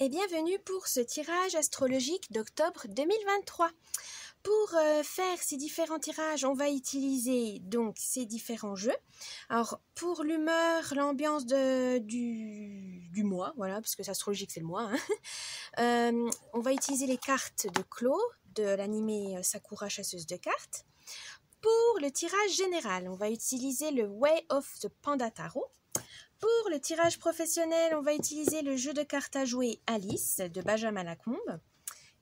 et bienvenue pour ce tirage astrologique d'octobre 2023. Pour faire ces différents tirages, on va utiliser donc ces différents jeux. Alors pour l'humeur, l'ambiance du mois, voilà, parce que astrologique c'est le mois, hein. On va utiliser les cartes de Clos de l'animé Sakura chasseuse de cartes. Pour le tirage général, on va utiliser le Way of the Panda Tarot. Pour le tirage professionnel, on va utiliser le jeu de cartes à jouer Alice de Benjamin Lacombe.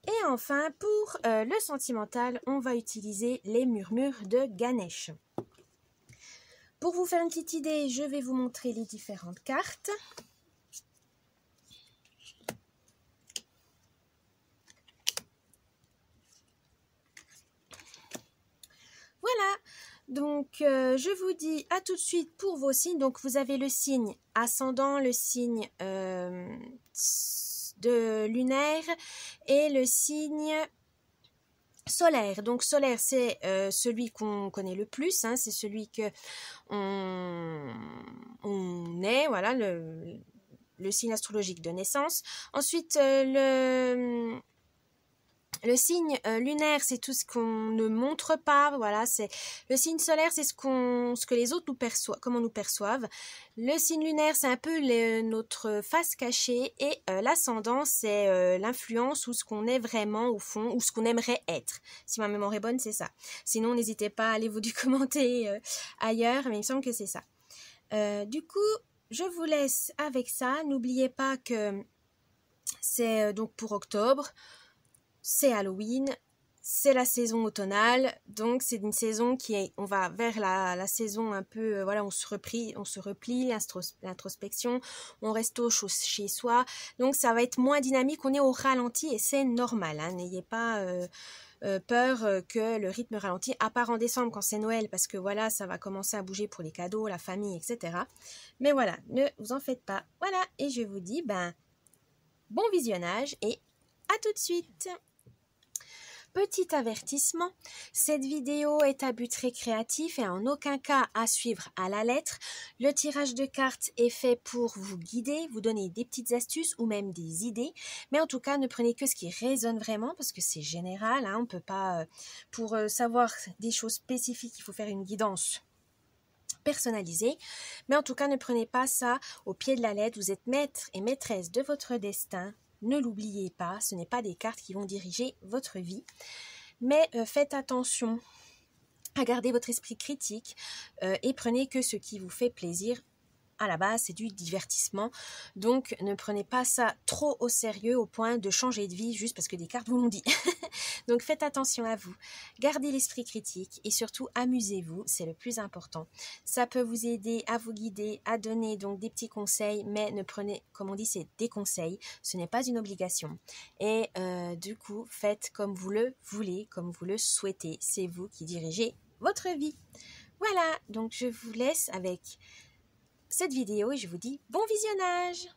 Et enfin, pour le sentimental, on va utiliser les murmures de Ganesh. Pour vous faire une petite idée, je vais vous montrer les différentes cartes. Voilà, donc je vous dis à tout de suite pour vos signes. Donc vous avez le signe ascendant, le signe de lunaire et le signe solaire. Donc solaire c'est celui qu'on connaît le plus, hein, c'est celui que on est, voilà, le signe astrologique de naissance. Ensuite le signe lunaire, c'est tout ce qu'on ne montre pas, voilà, c'est le signe solaire, c'est ce que les autres nous perçoivent, comment nous perçoivent. Le signe lunaire, c'est un peu notre face cachée, et l'ascendant, c'est l'influence ou ce qu'on est vraiment au fond, ou ce qu'on aimerait être. Si ma mémoire est bonne, c'est ça. Sinon, n'hésitez pas à aller vous commenter ailleurs, mais il me semble que c'est ça. Du coup, je vous laisse avec ça. N'oubliez pas que c'est donc pour octobre. C'est Halloween, c'est la saison automnale, donc c'est une saison on va vers la saison un peu, voilà, on se replie, l'introspection, on reste au chaud chez soi, donc ça va être moins dynamique, on est au ralenti et c'est normal, hein, n'ayez pas peur que le rythme ralentit, à part en décembre quand c'est Noël, parce que voilà, ça va commencer à bouger pour les cadeaux, la famille, etc. Mais voilà, ne vous en faites pas, voilà, et je vous dis, bon visionnage et à tout de suite. Petit avertissement, cette vidéo est à but récréatif et en aucun cas à suivre à la lettre. Le tirage de cartes est fait pour vous guider, vous donner des petites astuces ou même des idées. Mais en tout cas, ne prenez que ce qui résonne vraiment parce que c'est général. Hein, on ne peut pas, pour savoir des choses spécifiques, il faut faire une guidance personnalisée. Mais en tout cas, ne prenez pas ça au pied de la lettre. Vous êtes maître et maîtresse de votre destin. Ne l'oubliez pas, ce n'est pas des cartes qui vont diriger votre vie, mais faites attention à garder votre esprit critique et prenez que ce qui vous fait plaisir. À la base, c'est du divertissement, donc ne prenez pas ça trop au sérieux au point de changer de vie juste parce que des cartes vous l'ont dit. Donc faites attention à vous, gardez l'esprit critique et surtout amusez-vous, c'est le plus important. Ça peut vous aider à vous guider, à donner donc des petits conseils, mais ne prenez, comme on dit, c'est des conseils, ce n'est pas une obligation. Et du coup, faites comme vous le voulez, comme vous le souhaitez, c'est vous qui dirigez votre vie. Voilà, donc je vous laisse avec cette vidéo et je vous dis bon visionnage.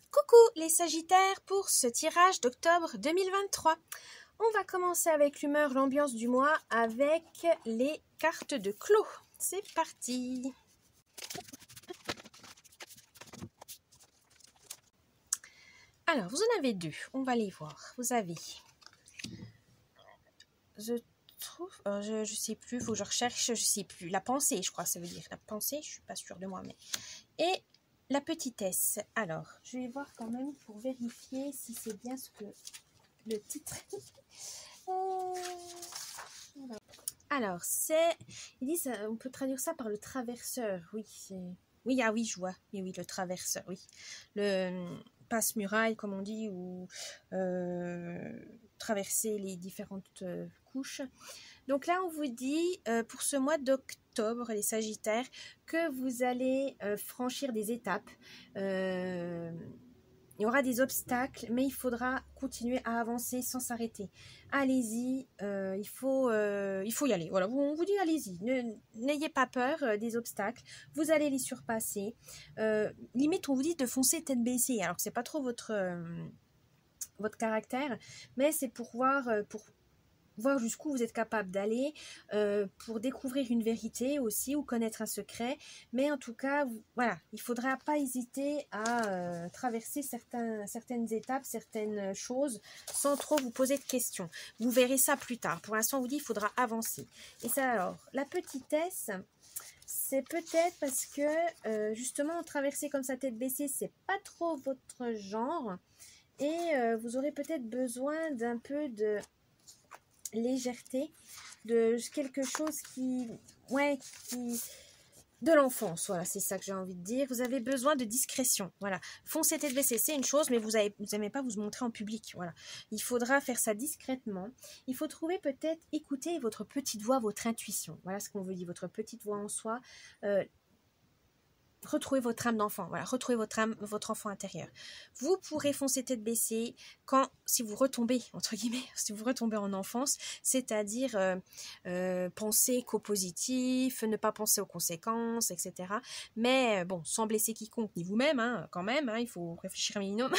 Coucou les Sagittaires pour ce tirage d'octobre 2023. On va commencer avec l'humeur, l'ambiance du mois avec les cartes de Clos. C'est parti. Alors, vous en avez deux, on va les voir. Vous avez, je sais plus, faut que je recherche, je sais plus. La pensée, je crois, ça veut dire. La pensée, je suis pas sûre de moi, mais... Et la petitesse. Alors, je vais voir quand même pour vérifier si c'est bien ce que le titre... Alors, ils disent, on peut traduire ça par le traverseur. Oui, c'est... Oui, ah oui, je vois. Oui, le traverseur, oui. Le passe-muraille, comme on dit, ou traverser les différentes couches. Donc là, on vous dit, pour ce mois d'octobre, les Sagittaires, que vous allez franchir des étapes. Il y aura des obstacles, mais il faudra continuer à avancer sans s'arrêter. Allez-y, il faut y aller. Voilà, on vous dit allez-y. N'ayez pas peur des obstacles. Vous allez les surpasser. Limite, on vous dit de foncer tête baissée. Alors que c'est pas trop votre caractère, mais c'est pour voir, pour voir jusqu'où vous êtes capable d'aller pour découvrir une vérité aussi ou connaître un secret. Mais en tout cas, voilà, il ne faudra pas hésiter à traverser certaines étapes, certaines choses sans trop vous poser de questions. Vous verrez ça plus tard. Pour l'instant, on vous dit qu'il faudra avancer. Et ça alors, la petitesse, c'est peut-être parce que justement, traverser comme ça tête baissée, c'est pas trop votre genre. Et vous aurez peut-être besoin d'un peu de légèreté, de quelque chose de l'enfance, voilà, c'est ça que j'ai envie de dire. Vous avez besoin de discrétion, voilà. Foncer tête baissée, c'est une chose, mais vous n'aimez pas vous montrer en public, voilà. Il faudra faire ça discrètement. Il faut trouver peut-être, écouter votre petite voix, votre intuition. Voilà ce qu'on veut dire, votre petite voix en soi. Retrouvez votre âme d'enfant, voilà, retrouvez votre enfant intérieur. Vous pourrez foncer tête baissée si vous retombez, entre guillemets, si vous retombez en enfance, c'est-à-dire penser qu'au positif, ne pas penser aux conséquences, etc. Mais bon, sans blesser quiconque, ni vous-même, hein, quand même, hein, il faut réfléchir un minimum.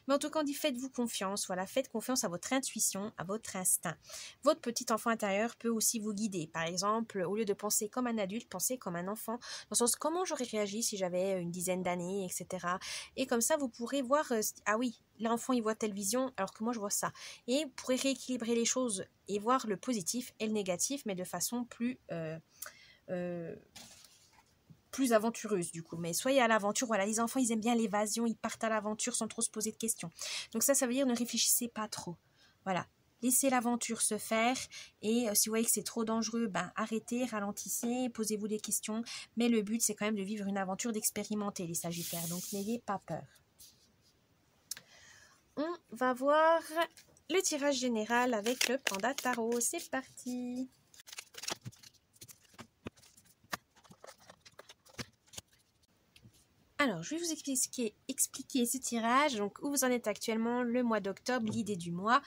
Mais en tout cas, on dit faites-vous confiance, voilà, faites confiance à votre intuition, à votre instinct. Votre petit enfant intérieur peut aussi vous guider. Par exemple, au lieu de penser comme un adulte, pensez comme un enfant, dans le sens comment j'aurais réagi si j'avais une dizaine d'années, etc. Et comme ça, vous pourrez voir, ah oui, l'enfant, il voit telle vision, alors que moi, je vois ça. Et vous pourrez rééquilibrer les choses et voir le positif et le négatif, mais de façon plus aventureuse, du coup. Mais soyez à l'aventure, voilà, les enfants, ils aiment bien l'évasion, ils partent à l'aventure sans trop se poser de questions. Donc ça veut dire ne réfléchissez pas trop. Voilà. Laissez l'aventure se faire et si vous voyez que c'est trop dangereux, arrêtez, ralentissez, posez-vous des questions. Mais le but, c'est quand même de vivre une aventure, d'expérimenter les Sagittaires. Donc, n'ayez pas peur. On va voir le tirage général avec le Panda Tarot. C'est parti! Alors, je vais vous expliquer ce tirage, donc où vous en êtes actuellement, le mois d'octobre, l'idée du mois,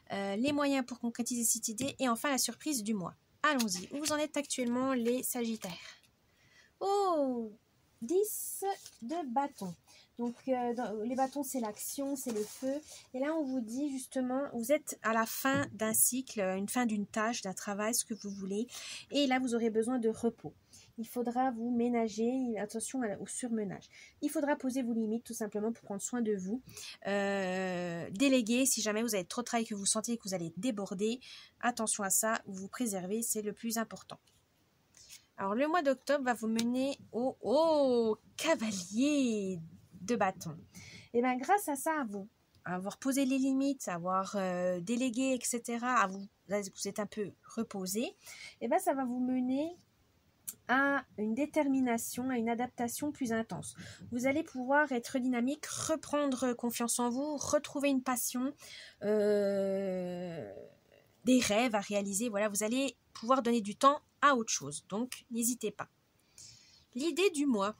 les moyens pour concrétiser cette idée et enfin la surprise du mois. Allons-y, où vous en êtes actuellement les Sagittaires? Oh, 10 de bâtons. Donc, les bâtons, c'est l'action, c'est le feu. Et là, on vous dit justement, vous êtes à la fin d'un cycle, une fin d'une tâche, d'un travail, ce que vous voulez. Et là, vous aurez besoin de repos. Il faudra vous ménager, attention au surmenage. Il faudra poser vos limites tout simplement pour prendre soin de vous. Déléguer, si jamais vous avez trop de travail, que vous sentez que vous allez déborder, attention à ça, vous préservez, c'est le plus important. Alors, le mois d'octobre va vous mener au cavalier de bâton. Et bien, grâce à ça, à avoir posé les limites, à avoir délégué, etc., vous êtes un peu reposé, et bien, ça va vous mener à une détermination, à une adaptation plus intense. Vous allez pouvoir être dynamique, reprendre confiance en vous, retrouver une passion, des rêves à réaliser. Voilà, vous allez pouvoir donner du temps à autre chose. Donc, n'hésitez pas. L'idée du mois.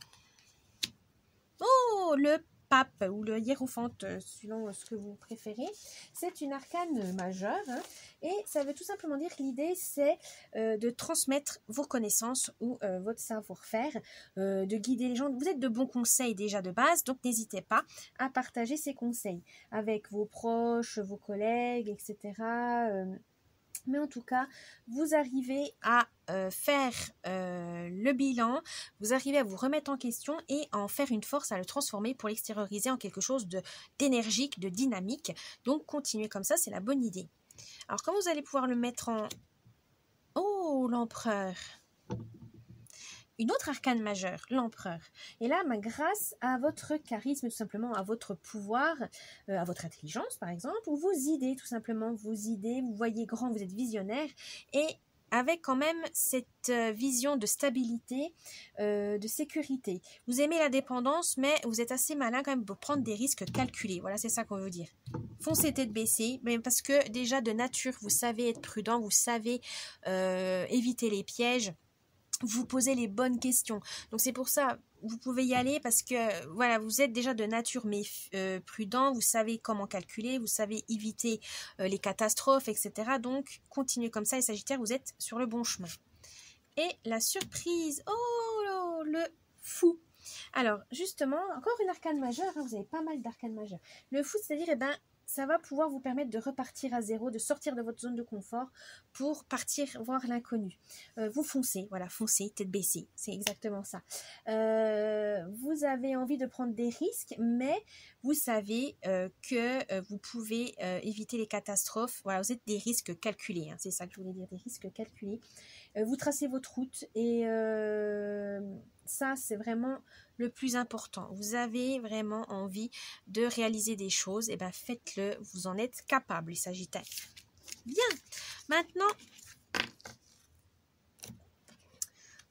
Oh, le pape ou le hiérophante, suivant ce que vous préférez. C'est une arcane majeure. Hein, et ça veut tout simplement dire que l'idée, c'est de transmettre vos connaissances ou votre savoir-faire, de guider les gens. Vous êtes de bons conseils déjà de base, donc n'hésitez pas à partager ces conseils avec vos proches, vos collègues, etc., mais en tout cas, vous arrivez à faire le bilan, vous arrivez à vous remettre en question et à en faire une force, à le transformer pour l'extérioriser en quelque chose d'énergique, de dynamique. Donc, continuez comme ça, c'est la bonne idée. Alors, comment vous allez pouvoir le mettre en... Oh, l'empereur! Une autre arcane majeure, l'empereur. Et là, grâce à votre charisme, tout simplement, à votre pouvoir, à votre intelligence, par exemple, ou vos idées, tout simplement, vos idées, vous voyez grand, vous êtes visionnaire, et avec quand même cette vision de stabilité, de sécurité. Vous aimez la dépendance, mais vous êtes assez malin quand même pour prendre des risques calculés. Voilà, c'est ça qu'on veut dire. Foncez tête baissée, mais parce que déjà de nature, vous savez être prudent, vous savez éviter les pièges, vous posez les bonnes questions. Donc c'est pour ça, vous pouvez y aller parce que voilà, vous êtes déjà de nature mais prudent, vous savez comment calculer, vous savez éviter les catastrophes, etc. Donc continuez comme ça, les Sagittaires, vous êtes sur le bon chemin. Et la surprise, oh, le fou. Alors justement, encore une arcane majeure, hein, vous avez pas mal d'arcanes majeures. Le fou, c'est-à-dire, ça va pouvoir vous permettre de repartir à zéro, de sortir de votre zone de confort pour partir voir l'inconnu. Vous foncez, voilà, foncez, tête baissée, c'est exactement ça. Vous avez envie de prendre des risques, mais vous savez que vous pouvez éviter les catastrophes. Voilà, vous êtes des risques calculés, hein, c'est ça que je voulais dire, des risques calculés. Vous tracez votre route et ça, c'est vraiment le plus important. Vous avez vraiment envie de réaliser des choses, et bien faites-le, vous en êtes capable, les Sagittaires. Bien, maintenant,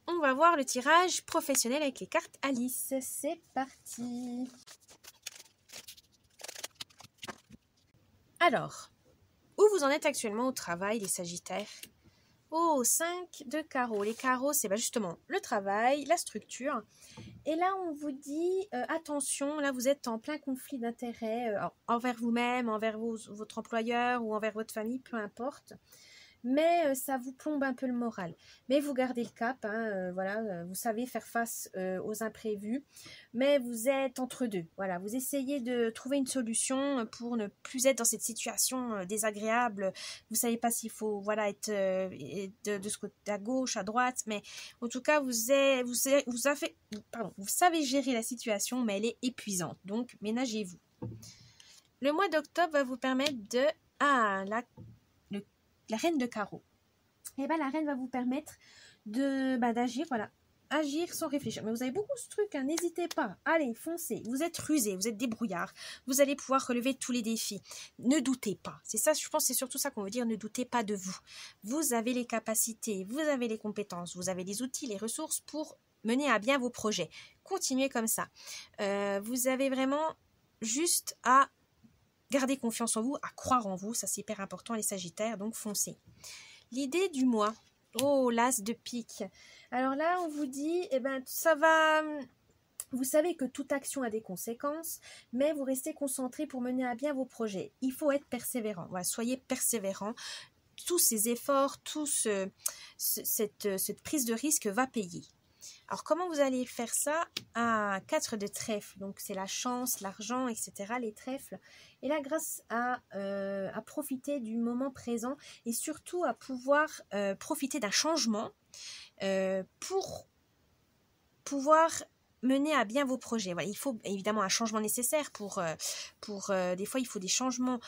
on va voir le tirage professionnel avec les cartes Alice. C'est parti. Alors, où vous en êtes actuellement au travail, les Sagittaires? Oh, 5 de carreaux. Les carreaux, c'est justement le travail, la structure. Et là, on vous dit, attention, là, vous êtes en plein conflit d'intérêts envers vous-même, envers votre employeur ou envers votre famille, peu importe. Mais ça vous plombe un peu le moral. Mais vous gardez le cap, hein, voilà, vous savez faire face aux imprévus, mais vous êtes entre deux. Voilà, vous essayez de trouver une solution pour ne plus être dans cette situation désagréable. Vous savez pas s'il faut, voilà, être de ce côté à gauche, à droite, mais en tout cas, vous savez gérer la situation, mais elle est épuisante. Donc, ménagez-vous. Le mois d'octobre va vous permettre de la reine de carreau. Et bien, la reine va vous permettre d'agir, voilà. Agir sans réfléchir. Mais vous avez beaucoup ce truc, hein, n'hésitez pas. Allez, foncez. Vous êtes rusé, vous êtes débrouillard. Vous allez pouvoir relever tous les défis. Ne doutez pas. C'est ça, je pense, c'est surtout ça qu'on veut dire. Ne doutez pas de vous. Vous avez les capacités, vous avez les compétences, vous avez les outils, les ressources pour mener à bien vos projets. Continuez comme ça. Vous avez vraiment juste à gardez confiance en vous, à croire en vous, ça c'est hyper important les Sagittaires, donc foncez. L'idée du mois, oh l'as de pique. Alors là on vous dit, ça va, vous savez que toute action a des conséquences, mais vous restez concentré pour mener à bien vos projets. Il faut être persévérant, voilà, soyez persévérant. Tous ces efforts, cette prise de risque va payer. Alors, comment vous allez faire ça? 4 de trèfle, donc c'est la chance, l'argent, etc., les trèfles. Et là, grâce à profiter du moment présent et surtout à pouvoir profiter d'un changement pour pouvoir mener à bien vos projets. Voilà, il faut évidemment un changement nécessaire pour des fois, il faut des changements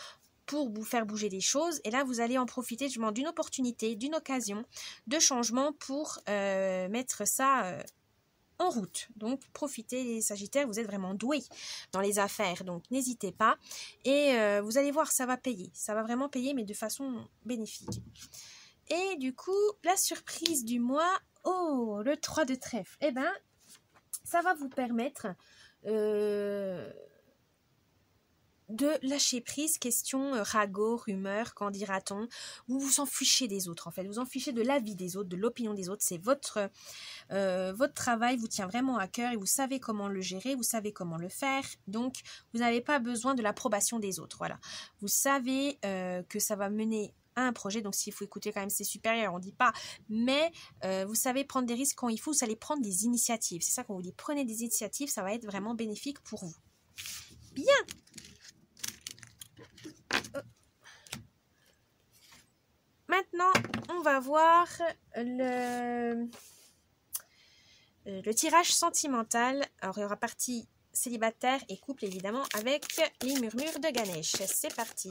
pour vous faire bouger des choses. Et là, vous allez en profiter d'une opportunité, d'une occasion de changement pour mettre ça en route. Donc, profitez les Sagittaires, vous êtes vraiment doués dans les affaires. Donc, n'hésitez pas. Et vous allez voir, ça va payer. Ça va vraiment payer, mais de façon bénéfique. Et du coup, la surprise du mois, oh, le 3 de trèfle. Eh bien, ça va vous permettre de lâcher prise, question ragot, rumeur, qu'en dira-t-on. Vous vous en fichez des autres en fait, vous en fichez de l'avis des autres, de l'opinion des autres, c'est votre travail vous tient vraiment à cœur et vous savez comment le gérer, vous savez comment le faire, donc vous n'avez pas besoin de l'approbation des autres, voilà. Vous savez que ça va mener à un projet, donc s'il faut écouter quand même ses supérieurs, on ne dit pas, mais vous savez prendre des risques quand il faut, vous allez prendre des initiatives, c'est ça qu'on vous dit, prenez des initiatives, ça va être vraiment bénéfique pour vous. Bien. Maintenant, on va voir le tirage sentimental. Alors, il y aura partie célibataire et couple, évidemment, avec les murmures de Ganesh. C'est parti.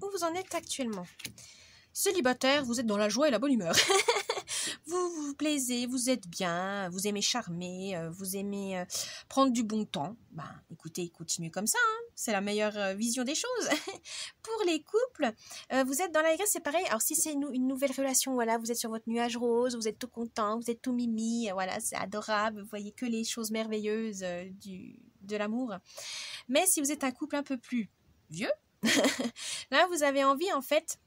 Où vous en êtes actuellement? Célibataire, vous êtes dans la joie et la bonne humeur. Vous vous plaisez, vous êtes bien, vous aimez charmer, vous aimez prendre du bon temps. Ben, écoutez, continuez comme ça, hein, c'est la meilleure vision des choses. Pour les couples, vous êtes dans la grâce, c'est pareil. Alors si c'est une nouvelle relation, voilà, vous êtes sur votre nuage rose, vous êtes tout content, vous êtes tout mimi, voilà, c'est adorable, vous voyez que les choses merveilleuses de l'amour. Mais si vous êtes un couple un peu plus vieux, là vous avez envie en fait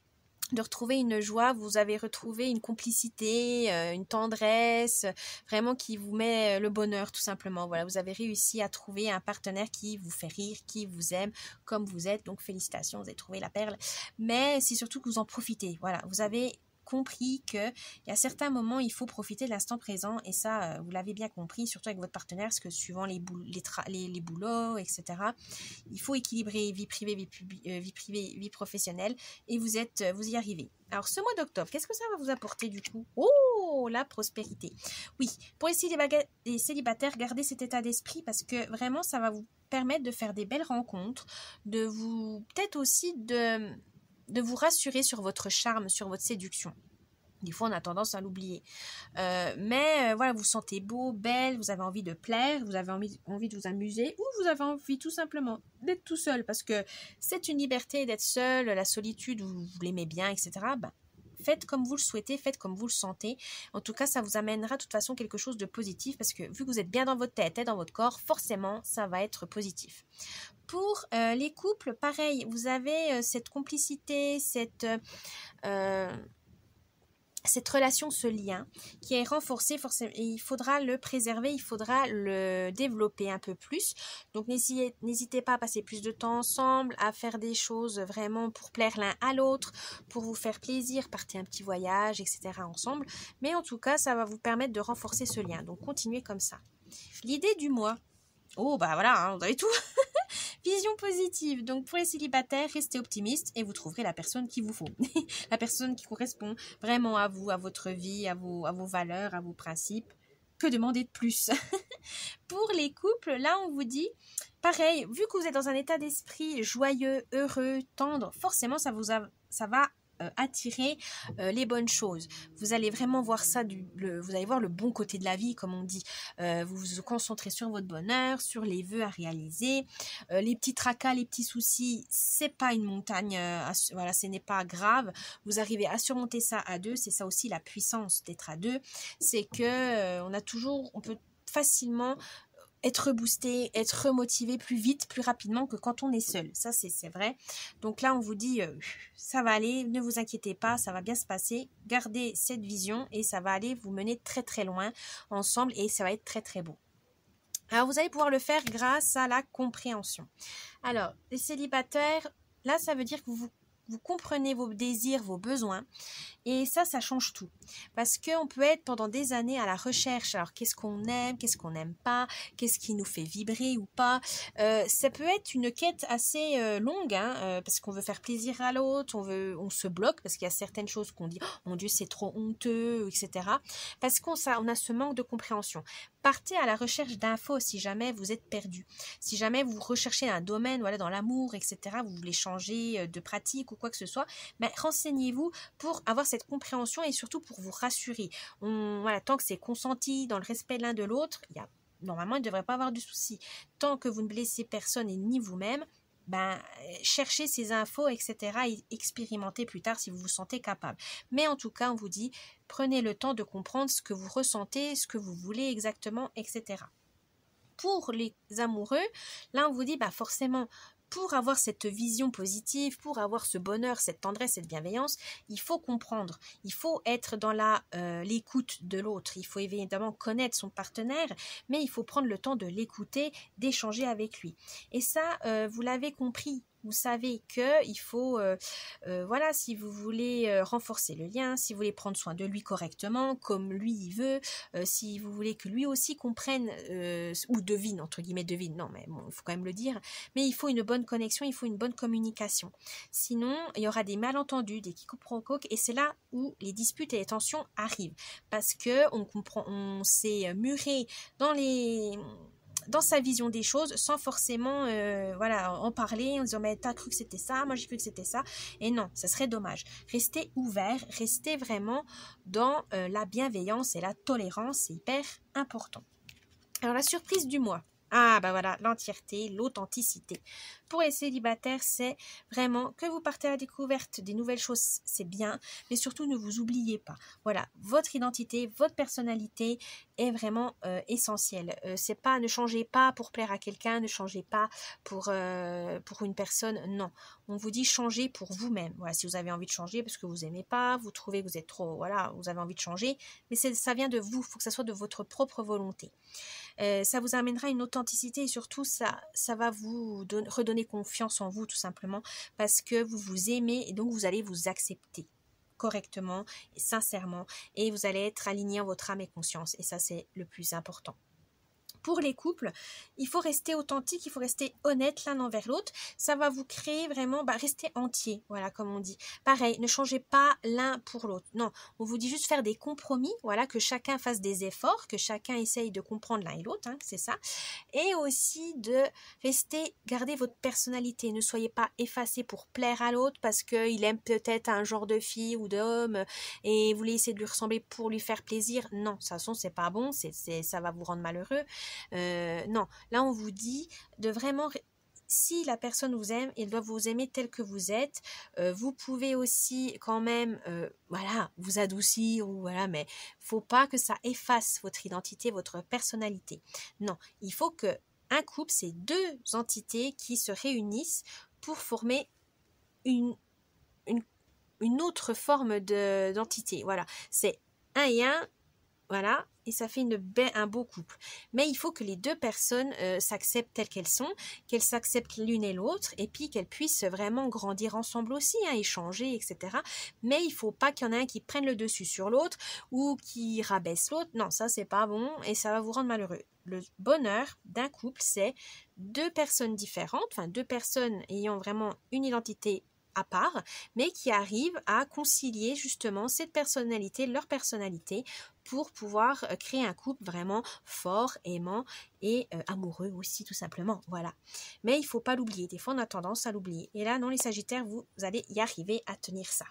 de retrouver une joie, vous avez retrouvé une complicité, une tendresse, vraiment qui vous met le bonheur tout simplement. Voilà, vous avez réussi à trouver un partenaire qui vous fait rire, qui vous aime comme vous êtes, donc félicitations, vous avez trouvé la perle. Mais c'est surtout que vous en profitez, voilà, vous avez compris qu'il y a certains moments, il faut profiter de l'instant présent. Et ça, vous l'avez bien compris, surtout avec votre partenaire, parce que suivant les boulots, etc., il faut équilibrer vie privée, vie professionnelle. Et vous y arrivez. Alors, ce mois d'octobre, qu'est-ce que ça va vous apporter du coup? Oh, la prospérité. Oui, pour les célibataires, gardez cet état d'esprit parce que vraiment, ça va vous permettre de faire des belles rencontres, peut-être aussi de vous rassurer sur votre charme, sur votre séduction. Des fois, on a tendance à l'oublier. Mais voilà, vous vous sentez beau, belle, vous avez envie de plaire, vous avez envie de vous amuser ou vous avez envie tout simplement d'être tout seul parce que c'est une liberté d'être seul, la solitude, vous l'aimez bien, etc. Ben, faites comme vous le souhaitez, faites comme vous le sentez. En tout cas, ça vous amènera de toute façon quelque chose de positif parce que vu que vous êtes bien dans votre tête et dans votre corps, forcément, ça va être positif. Pour les couples, pareil, vous avez cette complicité, cette relation, ce lien qui est renforcé, forcément, et il faudra le préserver, il faudra le développer un peu plus. Donc n'hésitez pas à passer plus de temps ensemble, à faire des choses vraiment pour plaire l'un à l'autre, pour vous faire plaisir, partez un petit voyage, etc. ensemble. Mais en tout cas, ça va vous permettre de renforcer ce lien. Donc continuez comme ça. L'idée du mois. Oh bah voilà, hein, vous avez tout. Vision positive. Donc pour les célibataires, restez optimistes et vous trouverez la personne qu'il vous faut. La personne qui correspond vraiment à vous, à votre vie, à vos valeurs, à vos principes. Que demander de plus? Pour les couples, là on vous dit, pareil, vu que vous êtes dans un état d'esprit joyeux, heureux, tendre, forcément ça va attirer les bonnes choses. Vous allez vraiment voir ça, vous allez voir le bon côté de la vie, comme on dit. Vous vous concentrez sur votre bonheur, sur les vœux à réaliser. Les petits tracas, les petits soucis, c'est pas une montagne, voilà, ce n'est pas grave. Vous arrivez à surmonter ça à deux. C'est ça aussi la puissance d'être à deux. C'est que on peut facilement être boosté, être remotivé plus vite, plus rapidement que quand on est seul. Ça, c'est vrai. Donc là, on vous dit, ça va aller, ne vous inquiétez pas, ça va bien se passer. Gardez cette vision et ça va aller vous mener très très loin ensemble et ça va être très très beau. Alors, vous allez pouvoir le faire grâce à la compréhension. Alors, les célibataires, là, ça veut dire que vous comprenez vos désirs, vos besoins. Et ça change tout. Parce qu'on peut être pendant des années à la recherche. Alors, qu'est-ce qu'on aime, qu'est-ce qu'on n'aime pas, qu'est-ce qui nous fait vibrer ou pas. Ça peut être une quête assez longue, hein, parce qu'on veut faire plaisir à l'autre, on se bloque, parce qu'il y a certaines choses qu'on dit, oh, mon Dieu, c'est trop honteux, etc. Parce qu'on a ce manque de compréhension. Partez à la recherche d'infos si jamais vous êtes perdu. Si jamais vous recherchez un domaine, voilà, dans l'amour, etc., vous voulez changer de pratique ou quoi que ce soit, ben, renseignez-vous pour avoir cette compréhension et surtout pour vous rassurer. Voilà, tant que c'est consenti dans le respect l'un de l'autre, normalement, il ne devrait pas avoir de souci. Tant que vous ne blessez personne et ni vous-même, ben, cherchez ces infos, etc. et expérimentez plus tard si vous vous sentez capable. Mais en tout cas, on vous dit, prenez le temps de comprendre ce que vous ressentez, ce que vous voulez exactement, etc. Pour les amoureux, là, on vous dit, bah forcément, pour avoir cette vision positive, pour avoir ce bonheur, cette tendresse, cette bienveillance, il faut comprendre, il faut être dans l'écoute de l'autre, il faut évidemment connaître son partenaire, mais il faut prendre le temps de l'écouter, d'échanger avec lui. Et ça, vous l'avez compris. Vous savez qu'il faut, voilà, si vous voulez renforcer le lien, si vous voulez prendre soin de lui correctement, comme lui il veut, si vous voulez que lui aussi comprenne, ou devine, entre guillemets, devine, non, mais bon, il faut quand même le dire, mais il faut une bonne connexion, il faut une bonne communication. Sinon, il y aura des malentendus, des quiproquos, et c'est là où les disputes et les tensions arrivent, parce que on s'est muré dans sa vision des choses sans forcément en parler en disant mais t'as cru que c'était ça, moi j'ai cru que c'était ça, et non, ça serait dommage. Restez ouvert, restez vraiment dans la bienveillance et la tolérance, c'est hyper important. Alors la surprise du mois, ah bah voilà, l'entièreté, l'authenticité. Pour les célibataires, c'est vraiment que vous partez à la découverte des nouvelles choses, c'est bien, mais surtout ne vous oubliez pas. Voilà, votre identité, votre personnalité est vraiment essentielle. Ne changez pas pour plaire à quelqu'un, ne changez pas pour une personne, non. On vous dit changez pour vous-même. Voilà, si vous avez envie de changer parce que vous aimez pas, vous trouvez que vous êtes trop, voilà, vous avez envie de changer, mais ça vient de vous, il faut que ça soit de votre propre volonté. Ça vous amènera une authenticité et surtout ça va vous redonner confiance en vous tout simplement parce que vous vous aimez et donc vous allez vous accepter. correctement et sincèrement, et vous allez être aligné en votre âme et conscience, et ça c'est le plus important. Pour les couples, il faut rester authentique, il faut rester honnête l'un envers l'autre. Ça va vous créer vraiment, rester entier, voilà, comme on dit. Pareil, ne changez pas l'un pour l'autre. Non, on vous dit juste faire des compromis, voilà, que chacun fasse des efforts, que chacun essaye de comprendre l'un et l'autre, hein, c'est ça. Et aussi de garder votre personnalité. Ne soyez pas effacé pour plaire à l'autre parce qu'il aime peut-être un genre de fille ou d'homme et vous voulez essayer de lui ressembler pour lui faire plaisir. Non, de toute façon, c'est pas bon, ça va vous rendre malheureux. Non, là on vous dit de vraiment, si la personne vous aime, elle doit vous aimer tel que vous êtes. Vous pouvez aussi quand même, voilà, vous adoucir ou voilà, mais faut pas que ça efface votre identité, votre personnalité. Non, il faut que un couple, c'est deux entités qui se réunissent pour former une autre forme d'entité. Voilà, c'est un et un. Voilà, et ça fait un beau couple. Mais il faut que les deux personnes s'acceptent telles qu'elles sont, qu'elles s'acceptent l'une et l'autre, et puis qu'elles puissent vraiment grandir ensemble aussi, hein, échanger, etc. Mais il ne faut pas qu'il y en ait un qui prenne le dessus sur l'autre ou qui rabaisse l'autre. Non, ça c'est pas bon et ça va vous rendre malheureux. Le bonheur d'un couple, c'est deux personnes différentes, enfin deux personnes ayant vraiment une identité à part, mais qui arrivent à concilier justement cette personnalité, leur personnalité, pour pouvoir créer un couple vraiment fort, aimant et amoureux aussi tout simplement, voilà. Mais il ne faut pas l'oublier, des fois on a tendance à l'oublier. Et là non, les Sagittaires, vous allez y arriver à tenir ça.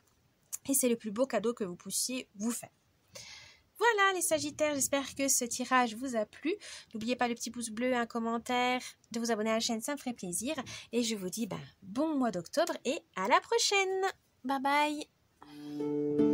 Et c'est le plus beau cadeau que vous puissiez vous faire. Voilà les Sagittaires, j'espère que ce tirage vous a plu. N'oubliez pas le petit pouce bleu, un commentaire, de vous abonner à la chaîne, ça me ferait plaisir. Et je vous dis bon mois d'octobre et à la prochaine. Bye bye.